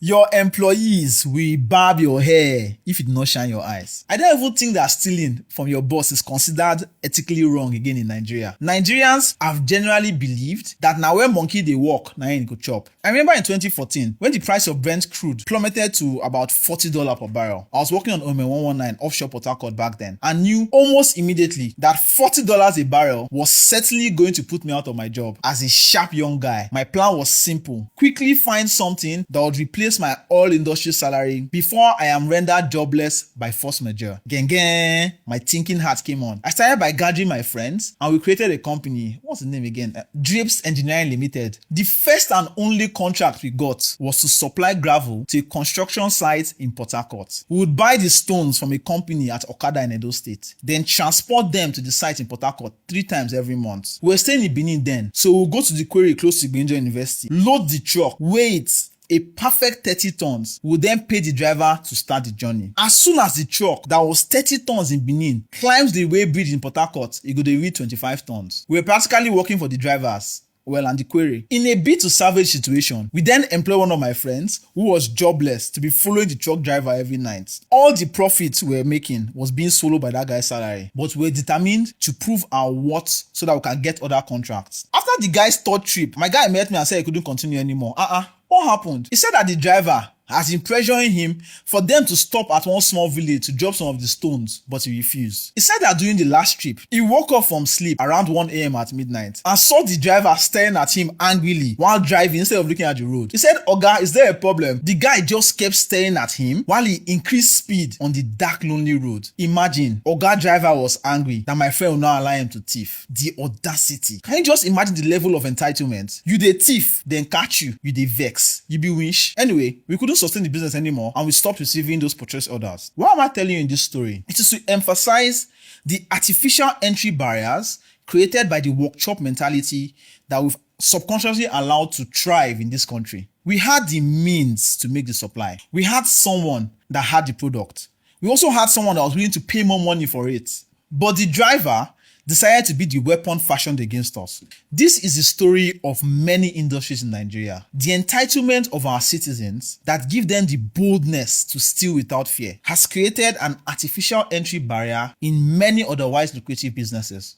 Your employees will barb your hair if you do not shine your eyes. I don't even think that stealing from your boss is considered ethically wrong again in Nigeria. Nigerians have generally believed that now when monkey they walk, now you go chop. I remember in 2014, when the price of Brent crude plummeted to about $40 per barrel. I was working on Ome 119 offshore Port Harcourt back then and knew almost immediately that $40 a barrel was certainly going to put me out of my job. As a sharp young guy, my plan was simple. Quickly find something that would replace my all-industry salary before I am rendered jobless by force majeure. Gang, my thinking hat came on. I started by gathering my friends and we created a company. What's the name again? Drapes Engineering Limited. The first and only contract we got was to supply gravel to a construction site in Port Harcourt. We would buy the stones from a company at Okada in Edo State, then transport them to the site in Port Harcourt 3 times every month. We were staying in Benin then, so we'll go to the quarry close to Gbenjo University, load the truck, weigh it, a perfect 30 tons, will then pay the driver to start the journey. As soon as the truck that was 30 tons in Benin climbs the railway bridge in Port Harcourt, it go dey reach 25 tons. We were practically working for the drivers, and the quarry. In a bid to salvage situation, we then employed one of my friends who was jobless to be following the truck driver every night. All the profits we were making was being swallowed by that guy's salary, but we were determined to prove our worth so that we can get other contracts. After the guy's third trip, my guy met me and said he couldn't continue anymore. What happened? He said that the driver has been pressuring him for them to stop at one small village to drop some of the stones, but he refused. He said that during the last trip, he woke up from sleep around 1 a.m. at midnight and saw the driver staring at him angrily while driving instead of looking at the road. He said, "Oga, is there a problem?" The guy just kept staring at him while he increased speed on the dark, lonely road. Imagine, Oga driver was angry that my friend would not allow him to thief. The audacity. Can you just imagine the level of entitlement? You dey thief, then catch you dey vex. You be winch. Anyway, we couldn't sustain the business anymore and we stopped receiving those purchase orders. Why am I telling you in this story? It is to emphasize the artificial entry barriers created by the workshop mentality that we've subconsciously allowed to thrive in this country. We had the means to make the supply. We had someone that had the product. We also had someone that was willing to pay more money for it. But the driver decided to be the weapon fashioned against us. This is the story of many industries in Nigeria. The entitlement of our citizens that give them the boldness to steal without fear has created an artificial entry barrier in many otherwise lucrative businesses.